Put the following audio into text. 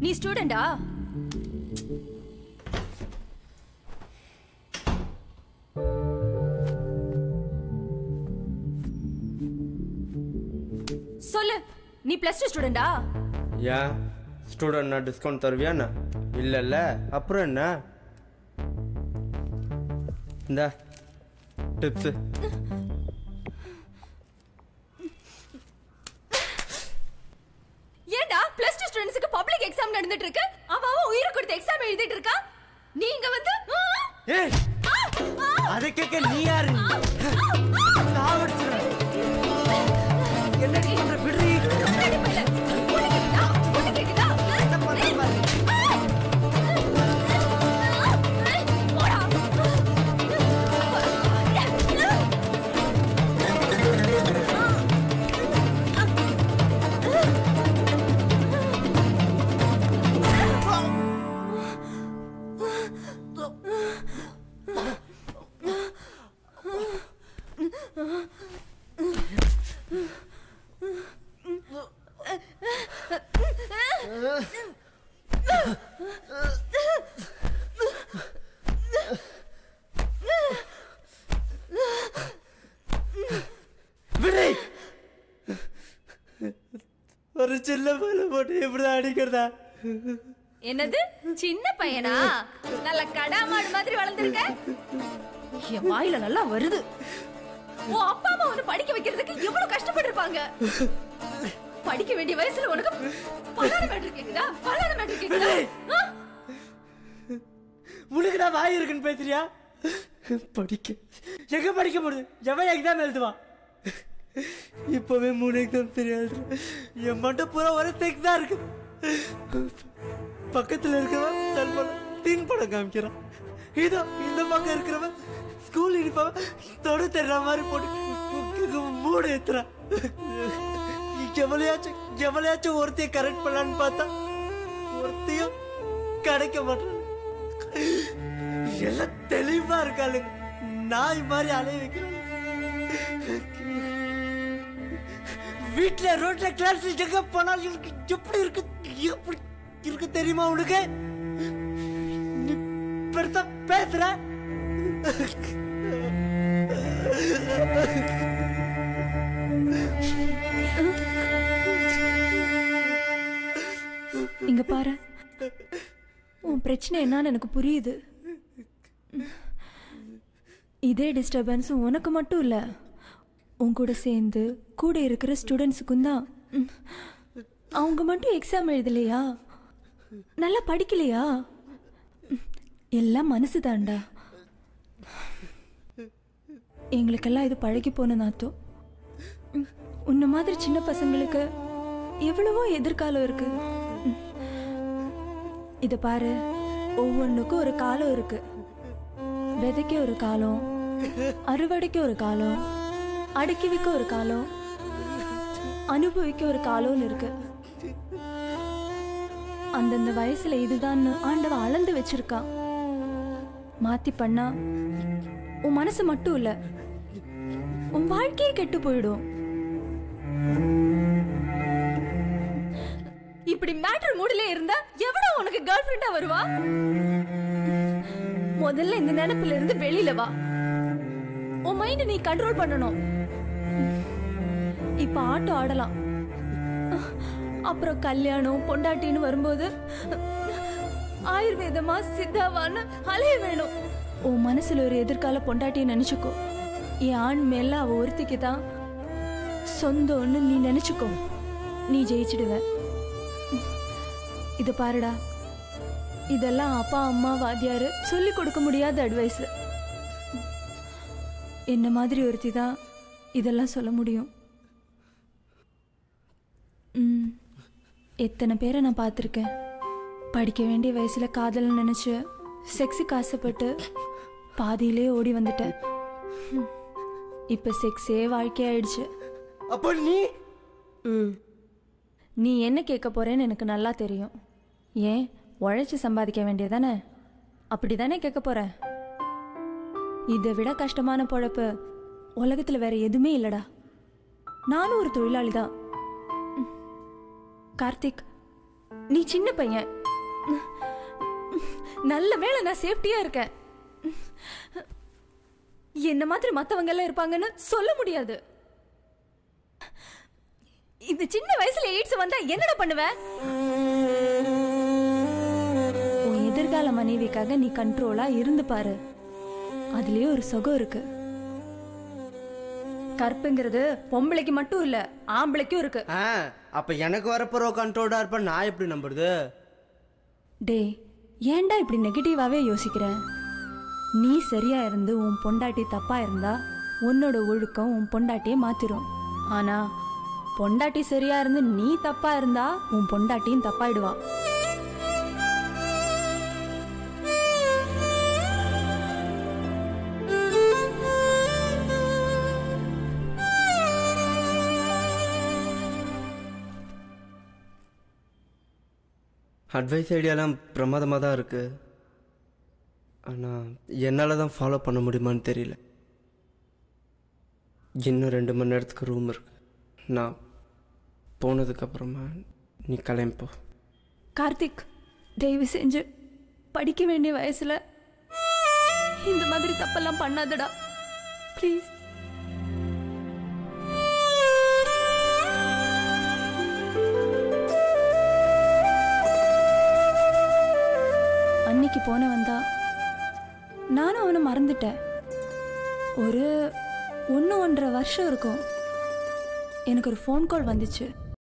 நீ ஸ்டூடெண்டா? சொல்லு, நீ +2 ஸ்டூடெண்டா? ஏன் ஸ்டூடெண்ட்னா டிஸ்கவுண்ட் தருவியா என்ன? இல்ல அப்புறம் என்ன? இந்த டிப்ஸ் ஏண்டா +2 ஸ்டூடண்ட்ஸ்க்கு பப்ளிக் எக்ஸாம் நடந்துட்டு இருக்கு, அவ உயிரை கொடுத்து எக்ஸாம் எழுதிட்டு இருக்கா, நீங்க வந்து ஏய் அத கேக்க நீ யாரு? சாவடிச்சுற என்ன பண்ற விடுறீ? ஒரு சின்ன பையனை போட்டு இப்படிதான் அடிக்கிறதா? என்னது சின்ன பையனா? நல்ல கடாமாடு மாதிரி வளர்ந்துருக்க. என் வாயில நல்லா வருது. உன் அப்பா அம்மா உன்னை படிக்க வைக்கிறதுக்கு எவ்வளவு கஷ்டப்பட்டிருப்பாங்க. படிக்க வேண்டிய வயசுல உனக்கு பலான மேட்டர் கேக்குதா? பலான மேட்டர் கேக்குதா? உனக்கு நான் வாய் இருக்குன்னு பேசுறியா? படிக்க எங்க படிக்க முடியுது? எவன் எக்ஸாம் எழுதுவான்? இப்பவே 3 எக்ஸாம் தெரியாது. என் மட்டும் பூரா ஒரு தெக் தான் இருக்கு. பக்கத்துல இருக்கிறவன் தன் தீன் படம் காமிக்கிறான். இதோ இந்த பக்கம் இருக்கிறவன் ஸ்கூல் யூனிஃபார்ம் தொட தெரியற மாதிரி போட்டு மூட ஏத்துறான். எவ்வளையாச்சும் ஒருத்தைய கரெக்ட் பண்ணலான்னு பார்த்தா ஒருத்தையும் கிடைக்க மாட்டேன். எல்லாம் தெளிவா இருக்காளுங்க. நாய் மாதிரி அலைய வைக்கிறேன். வீட்டுல ரோட்ல கிளாஸ் எங்க போனாலும் எப்படி இருக்கு தெரியுமா உனக்கு? பெருசா பேசுற. இங்க பாரு, உன் பிரச்சனை என்னன்னு எனக்கு புரியுது. இதே டிஸ்டர்பன்ஸ் உனக்கு மட்டும் இல்ல, உன் கூட சேர்ந்து கூட இருக்கிற ஸ்டூடெண்ட்ஸுக்கும் தான். அவங்க மட்டும் எக்ஸாம் எழுதலையா, நல்லா படிக்கலையா, எல்லாம் மனசு தாண்டா. எங்களுக்கெல்லாம் இது பழகி போன நாத்தம். உன்ன மாதிரி சின்ன பசங்களுக்கு எவ்வளவோ எதிர்காலம் இருக்கு. இத பாரு, ஒவ்வொன்றுக்கும் ஒரு காலம் இருக்கு. விதைக்க ஒரு காலம், அறுவடைக்கு ஒரு காலம், அடக்கி வைக்க ஒரு காலம், அனுபவிக்க ஒரு காலம்னு இருக்கு. அந்தந்த வயசுல இதுதான் ஆண்டவ அளந்து வச்சிருக்கான். மாத்தி பண்ணா உன் மனசு மட்டும் இல்ல, உன் வாழ்க்கையே கெட்டு போயிடும். இப்படி மேட்டர் மூடிலே இருந்தா எவ்வளவு உனக்கு கேர்ள் ஃப்ரெண்டா வருவா? முதல்ல இந்த நினைப்புல இருந்து வெளியில வா. உன் மைண்ட் நீ கண்ட்ரோல் பண்ணணும். இப்ப ஆட்டோ ஆடலாம், அப்புறம் கல்யாணம் பொண்டாட்டின்னு வரும்போது ஆயுர்வேதமா சித்தாவான்னு அலைய வேணும். உன் மனசுல ஒரு எதிர்கால பொண்டாட்டியை நினைச்சுக்கோ. என் ஆண் மேல அவ ஒருத்திக்கு தான் சொந்தம்னு நீ நினைச்சுக்கோ. நீ ஜெயிச்சிடுவ. இத பாருடா, இதெல்லாம் அப்பா அம்மா வாத்தியாரு சொல்லி கொடுக்க முடியாத அட்வைஸ். என்ன மாதிரி ஒருத்தி தான் இதெல்லாம் சொல்ல முடியும். எத்தனை பேரை நான் பார்த்துருக்கேன். படிக்க வேண்டிய வயசுல காதல் நினைச்சு செக்ஸுக்கு ஆசைப்பட்டு பாதியிலே ஓடி வந்துட்டேன். இப்ப செக்ஸே வாழ்க்கையாயிடுச்சு. அப்போ நீ என்ன கேட்க போறேன்னு எனக்கு நல்லா தெரியும். ஏன் உழைச்சு சம்பாதிக்க வேண்டியதானே? அப்படிதானே கேட்க போற? இதை விட கஷ்டமான பொழப்பு உலகத்துல வேற எதுவுமே இல்லடா. நானும் ஒரு தொழிலாளி தான். கார்த்திக், நீ சின்ன பையன். நல்ல வேளை நான் சேஃப்டியா இருக்கேன். என்ன மாதிரி மத்தவங்க எல்லாம் இருப்பாங்கன்னு சொல்ல முடியாது. இந்த சின்ன வயசுல எய்ட்ஸ் வந்தா என்னடா பண்ணுவ? உன் எதிர்கால மனைவிக்காக நீ கண்ட்ரோலா இருந்து பாரு. அதுலயே ஒரு சுகம் இருக்கு. கற்புங்கிறது பொம்பளைக்கு மட்டும் இல்ல, ஆம்பளைக்கும் இருக்கு. அப்ப எனக்கு வரப்போற கண்ட்ரோலா இருப்ப நான் எப்படி நம்புறது? டே, ஏன்டா இப்படி நெகட்டிவாவே யோசிக்கிற? நீ சரியா இருந்து உன் பொண்டாட்டி தப்பா இருந்தா உன்னோட ஒழுக்கம் உன் பொண்டாட்டியே மாத்திரும். ஆனா பொண்டாட்டி சரியா இருந்து நீ தப்பா இருந்தா உன் பொண்டாட்டியும் தப்பாயிடுவா. அட்வைஸ் ஐடியாலாம் பிரமாதமாக தான் இருக்குது. ஆனால் என்னால் தான் ஃபாலோ பண்ண முடியுமான்னு தெரியல. இன்னும் 2 மணி நேரத்துக்கு ரூம் இருக்கு. நான் போனதுக்கப்புறமா நீ கிளம்பிப்போ. கார்த்திக், தயவு செஞ்சு படிக்க வேண்டிய வயசுல இந்த மாதிரி தப்பெல்லாம் பண்ணாதடா ப்ளீஸ். அன்னைக்கு போனவன் தான். நானும் அவனை மறந்துட்டேன். ஒரு 1.5 வருஷம் இருக்கும். எனக்கு ஒரு ஃபோன் கால் வந்துச்சு.